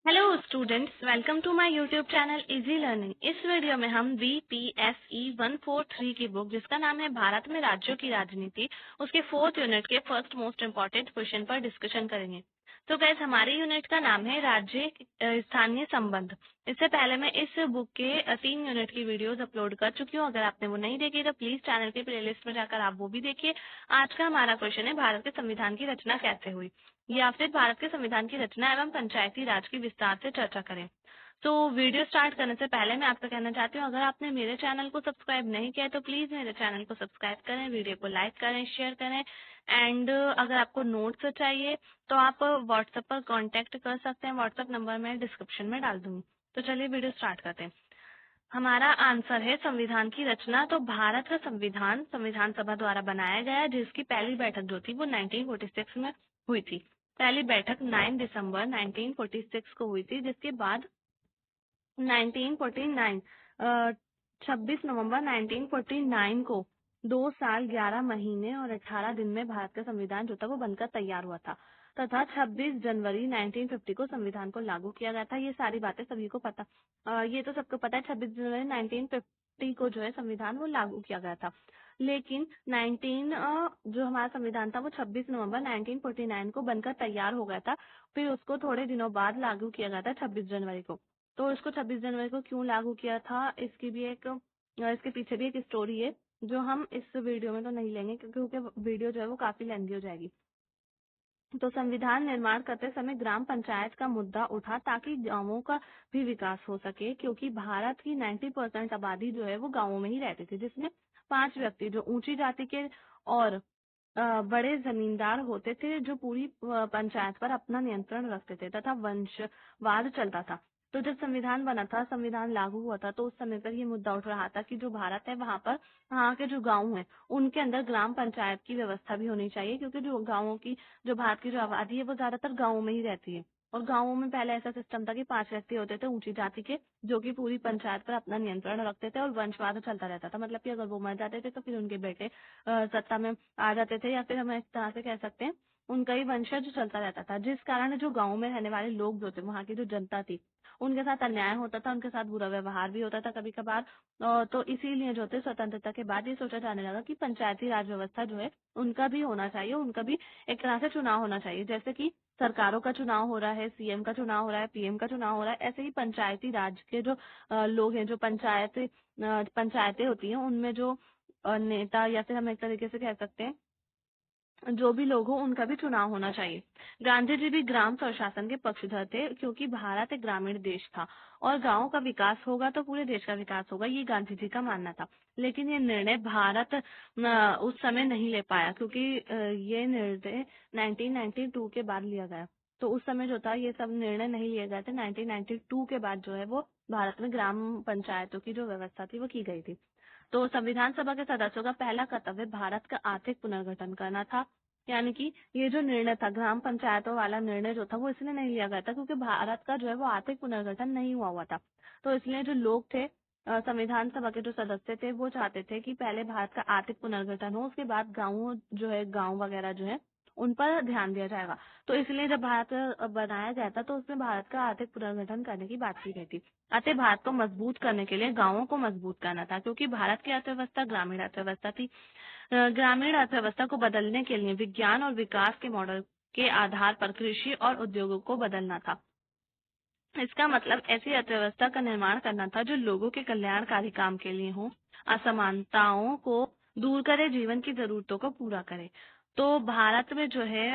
Hello students, welcome to my YouTube channel easy learning. इस video में हम BPSE 143 की बुक जिसका नाम है भारत में राज्यों की राजनीति, उसके 4th यूनिट के फर्स्ट मोस्ट इम्पोर्टेंट क्वेश्चन पर डिस्कशन करेंगे। तो गैस, हमारे यूनिट का नाम है राज्य स्थानीय संबंध। इससे पहले मैं इस बुक के 3 यूनिट की वीडियोस अपलोड कर चुकी हूँ। अगर आपने वो नहीं देखी तो प्लीज चैनल की प्लेलिस्ट में जाकर आप वो भी देखिए। आज का हमारा क्वेश्चन है, भारत के संविधान की रचना कैसे हुई, या फिर भारत के संविधान की रचना एवं पंचायती राज की विस्तार से चर्चा करें। तो वीडियो स्टार्ट करने से पहले मैं आपसे कहना चाहती हूँ, अगर आपने मेरे चैनल को सब्सक्राइब नहीं किया है तो प्लीज मेरे चैनल को सब्सक्राइब करें, वीडियो को लाइक करें, शेयर करें। एंड अगर आपको नोट्स चाहिए तो आप व्हाट्सएप पर कांटेक्ट कर सकते हैं। व्हाट्सएप नंबर मैं डिस्क्रिप्शन में डाल दूंगी। तो चलिए वीडियो स्टार्ट करते हैं। हमारा आंसर है संविधान की रचना। तो भारत का संविधान संविधान सभा द्वारा बनाया गया, जिसकी पहली बैठक जो थी वो 1946 में हुई थी। पहली बैठक 9 दिसंबर 1946 को हुई थी, जिसके बाद 1949 26 नवंबर 1949 को 2 साल 11 महीने और 18 दिन में भारत का संविधान जो था वो बनकर तैयार हुआ था, तथा 26 जनवरी 1950 को संविधान को लागू किया गया था। ये सारी बातें सभी को पता, ये तो सबको पता है। 26 जनवरी 1950 को जो है संविधान वो लागू किया गया था। लेकिन 19 जो हमारा संविधान था वो 26 नवंबर 1949 को बनकर तैयार हो गया था। फिर उसको थोड़े दिनों बाद लागू किया गया था 26 जनवरी को। तो इसको 26 जनवरी को क्यों लागू किया था, इसकी भी एक इसके पीछे भी एक स्टोरी है, जो हम इस वीडियो में तो नहीं लेंगे क्योंकि वीडियो जो है वो काफी लेंथी हो जाएगी। तो संविधान निर्माण करते समय ग्राम पंचायत का मुद्दा उठा, ताकि गांवों का भी विकास हो सके, क्योंकि भारत की 90% आबादी जो है वो गांवों में ही रहती थी, जिसमें 5 व्यक्ति जो ऊंची जाति के और बड़े जमींदार होते थे, जो पूरी पंचायत पर अपना नियंत्रण रखते थे, तथा वंशवाद चलता था। तो जब संविधान बना था, संविधान लागू हुआ था, तो उस समय पर ये मुद्दा उठ रहा था कि जो भारत है वहाँ पर, वहाँ के जो गांव हैं उनके अंदर ग्राम पंचायत की व्यवस्था भी होनी चाहिए, क्योंकि जो गाँवों की, जो भारत की जो आबादी है वो ज्यादातर गाँवों में ही रहती है। और गाँवों में पहले ऐसा सिस्टम था कि 5 व्यक्ति होते थे ऊंची जाति के, जो कि पूरी पंचायत पर अपना नियंत्रण रखते थे, और वंशवाद चलता रहता था। मतलब कि अगर वो मर जाते थे तो फिर उनके बेटे सत्ता में आ जाते थे, या फिर हम इस तरह से कह सकते हैं उनका ही वंशज चलता रहता था, जिस कारण जो गाँव में रहने वाले लोग जो थे, वहाँ की जो जनता थी, उनके साथ अन्याय होता था, उनके साथ बुरा व्यवहार भी होता था कभी कभार। तो इसीलिए जो थे स्वतंत्रता के बाद ये सोचा जाने लगा कि पंचायती राज व्यवस्था जो है उनका भी होना चाहिए, उनका भी एक तरह से चुनाव होना चाहिए। जैसे कि सरकारों का चुनाव हो रहा है, सीएम का चुनाव हो रहा है, पीएम का चुनाव हो रहा है, ऐसे ही पंचायती राज के जो लोग हैं, जो पंचायतें होती हैं, उनमें जो नेता, या फिर हम एक तरीके से कह सकते हैं जो भी लोग हो, उनका भी चुनाव होना चाहिए। गांधी जी भी ग्राम स्वशासन के पक्षधर थे, क्योंकि भारत एक ग्रामीण देश था और गांवों का विकास होगा तो पूरे देश का विकास होगा, ये गांधी जी का मानना था। लेकिन ये निर्णय भारत उस समय नहीं ले पाया, क्योंकि ये निर्णय 1992 के बाद लिया गया। तो उस समय जो था ये सब निर्णय नहीं लिए गए थे। 1992 के बाद जो है वो भारत में ग्राम पंचायतों की जो व्यवस्था थी वो की गई थी। तो संविधान सभा के सदस्यों का पहला कर्तव्य भारत का आर्थिक पुनर्गठन करना था। यानी कि ये जो निर्णय था, ग्राम पंचायतों वाला निर्णय जो था, वो इसलिए नहीं लिया गया था क्योंकि भारत का जो है वो आर्थिक पुनर्गठन नहीं हुआ था। तो इसलिए जो लोग थे, संविधान सभा के जो सदस्य थे, वो चाहते थे कि पहले भारत का आर्थिक पुनर्गठन हो, उसके बाद गाँव वगैरह जो है उन पर ध्यान दिया जाएगा। तो इसलिए जब भारत बनाया गया था, तो उसमें भारत का आर्थिक पुनर्गठन करने की बात की गई थी। अतः भारत को मजबूत करने के लिए गांवों को मजबूत करना था, क्योंकि भारत की अर्थव्यवस्था ग्रामीण अर्थव्यवस्था थी। ग्रामीण अर्थव्यवस्था को बदलने के लिए विज्ञान और विकास के मॉडल के आधार पर कृषि और उद्योगों को बदलना था। इसका मतलब ऐसी अर्थव्यवस्था का निर्माण करना था जो लोगों के कल्याणकारी काम के लिए हो, असमानताओं को दूर करे, जीवन की जरूरतों को पूरा करे। तो भारत में जो है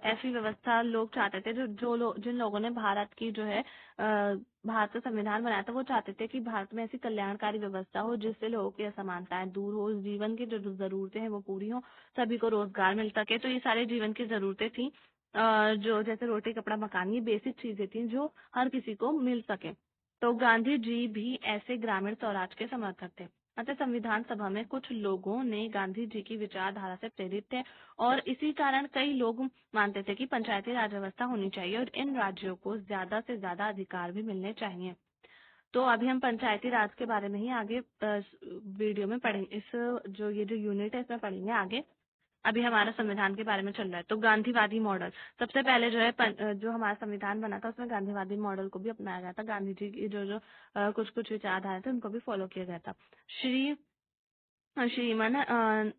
ऐसी व्यवस्था लोग चाहते थे, जिन लोगों ने भारत की जो है भारत का संविधान बनाया था, वो चाहते थे कि भारत में ऐसी कल्याणकारी व्यवस्था हो जिससे लोगों की असमानताएं दूर हो, जीवन की जो जरूरतें हैं वो पूरी हो, सभी को रोजगार मिल सके। तो ये सारे जीवन की जरूरतें थी, जो जैसे रोटी कपड़ा मकान, ये बेसिक चीजें थी जो हर किसी को मिल सके। तो गांधी जी भी ऐसे ग्रामीण स्वराज के समर्थक थे। अतः संविधान सभा में कुछ लोगों ने गांधी जी की विचारधारा से प्रेरित थे, और इसी कारण कई लोग मानते थे कि पंचायती राज व्यवस्था होनी चाहिए और इन राज्यों को ज्यादा से ज्यादा अधिकार भी मिलने चाहिए। तो अभी हम पंचायती राज के बारे में ही आगे वीडियो में पढ़ेंगे, इस जो ये जो यूनिट है इसमें पढ़ेंगे आगे। अभी हमारा संविधान के बारे में चल रहा है। तो गांधीवादी मॉडल, सबसे पहले जो है जो हमारा संविधान बना था उसमें गांधीवादी मॉडल को भी अपनाया गया था। गांधी जी की जो जो कुछ कुछ विचारधारा थे उनको भी फॉलो किया गया था। श्री श्रीमान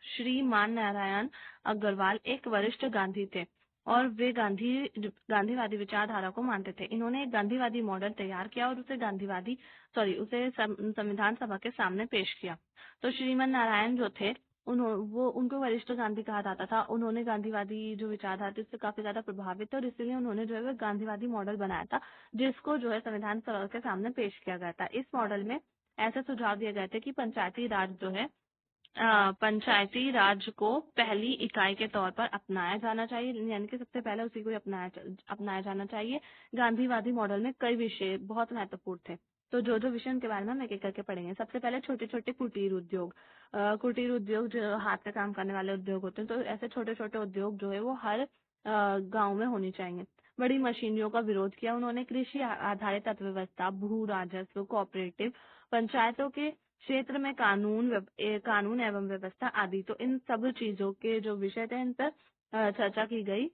श्रीमान नारायण अग्रवाल एक वरिष्ठ गांधी थे और वे गांधीवादी विचारधारा को मानते थे। इन्होंने एक गांधीवादी मॉडल तैयार किया और उसे संविधान सभा के सामने पेश किया। तो श्रीमान नारायण जो थे उनको वरिष्ठ गांधी कहा जाता था। उन्होंने गांधीवादी जो विचारधारा थी उससे काफी ज्यादा प्रभावित थे और इसलिए उन्होंने जो है वो गांधीवादी मॉडल बनाया था, जिसको जो है संविधान सभा के सामने पेश किया गया था। इस मॉडल में ऐसे सुझाव दिए गए थे कि पंचायती राज जो है पंचायती राज को पहली इकाई के तौर पर अपनाया जाना चाहिए, यानी कि सबसे पहले उसी को अपनाया जाना चाहिए। गांधीवादी मॉडल में कई विषय बहुत महत्वपूर्ण थे। तो जो जो विषय उनके बारे में हम एक एक करके पढ़ेंगे। सबसे पहले छोटे छोटे कुटीर उद्योग। कुटीर उद्योग जो हाथ से काम करने वाले उद्योग होते हैं, तो ऐसे छोटे छोटे उद्योग जो है वो हर गांव में होनी चाहिए। बड़ी मशीनरियों का विरोध किया उन्होंने। कृषि आधारित अर्थव्यवस्था, भू राजस्व, कोऑपरेटिव, पंचायतों के क्षेत्र में कानून एवं व्यवस्था आदि। तो इन सब चीजों के जो विषय थे इन पर चर्चा की गई।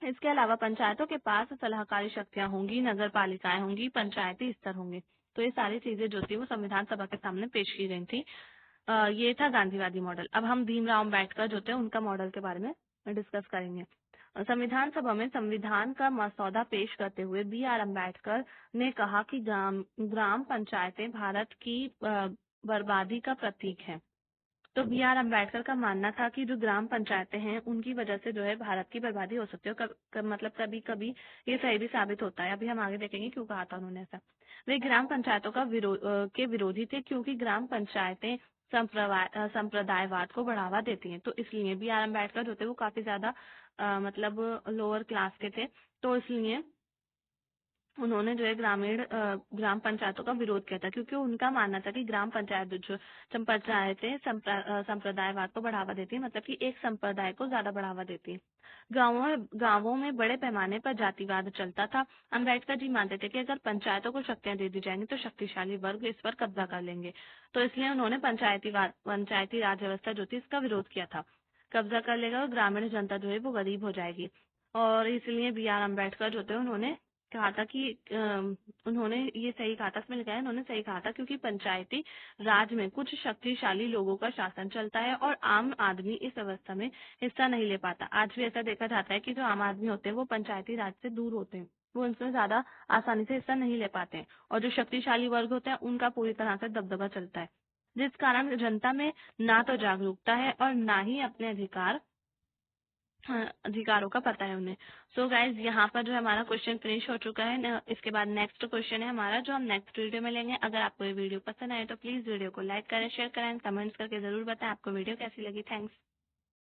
इसके अलावा पंचायतों के पास सलाहकारी शक्तियां होंगी, नगर पालिकाएं होंगी, पंचायती स्तर होंगे। तो ये सारी चीजें जो थी वो संविधान सभा के सामने पेश की गई थी। ये था गांधीवादी मॉडल। अब हम भीमराव अम्बेडकर जो थे उनका मॉडल के बारे में डिस्कस करेंगे। संविधान सभा में संविधान का मसौदा पेश करते हुए B.R. अम्बेडकर ने कहा कि ग्राम पंचायतें भारत की बर्बादी का प्रतीक है। तो B.R. अम्बेडकर का मानना था कि जो ग्राम पंचायतें हैं उनकी वजह से जो है भारत की बर्बादी हो सकती है। मतलब कभी कभी ये सही भी साबित होता है। अभी हम आगे देखेंगे क्यों कहा था उन्होंने ऐसा। वे ग्राम पंचायतों के विरोधी थे क्योंकि ग्राम पंचायतें संप्रदायवाद को बढ़ावा देती हैं। तो इसलिए B.R. अम्बेडकर जो थे वो काफी ज्यादा मतलब लोअर क्लास के थे, तो इसलिए उन्होंने जो है ग्राम पंचायतों का विरोध किया था, क्योंकि उनका मानना था कि ग्राम पंचायत जो पंचायतें संप्रदायवाद को बढ़ावा देती है, मतलब कि एक संप्रदाय को ज्यादा बढ़ावा देती है। गांवों में बड़े पैमाने पर जातिवाद चलता था। अम्बेडकर जी मानते थे कि अगर पंचायतों को शक्तियां दे दी जाएंगी तो शक्तिशाली वर्ग इस पर कब्जा कर लेंगे। तो इसलिए उन्होंने पंचायती राज व्यवस्था जो थी इसका विरोध किया था। कब्जा कर लेगा और ग्रामीण जनता जो है वो गरीब हो जाएगी। और इसलिए B.R. अम्बेडकर जो थे उन्होंने कहा था कि उन्होंने ये सही कहा था, इसमें लिखा है उन्होंने सही कहा था, क्योंकि पंचायती राज में कुछ शक्तिशाली लोगों का शासन चलता है और आम आदमी इस व्यवस्था में हिस्सा नहीं ले पाता। आज भी ऐसा देखा जाता है कि जो आम आदमी होते हैं वो पंचायती राज से दूर होते हैं, वो उनसे ज्यादा आसानी से हिस्सा नहीं ले पाते हैं, और जो शक्तिशाली वर्ग होते हैं उनका पूरी तरह से दबदबा चलता है, जिस कारण जनता में ना तो जागरूकता है और ना ही अपने अधिकारों का पता है उन्हें। सो गाइज यहाँ पर जो है हमारा क्वेश्चन फिनिश हो चुका है। इसके बाद नेक्स्ट क्वेश्चन है हमारा जो हम नेक्स्ट वीडियो में लेंगे। अगर आपको ये वीडियो पसंद आए तो प्लीज वीडियो को लाइक करें, शेयर करें, कमेंट्स करके जरूर बताएं आपको वीडियो कैसी लगी। थैंक्स।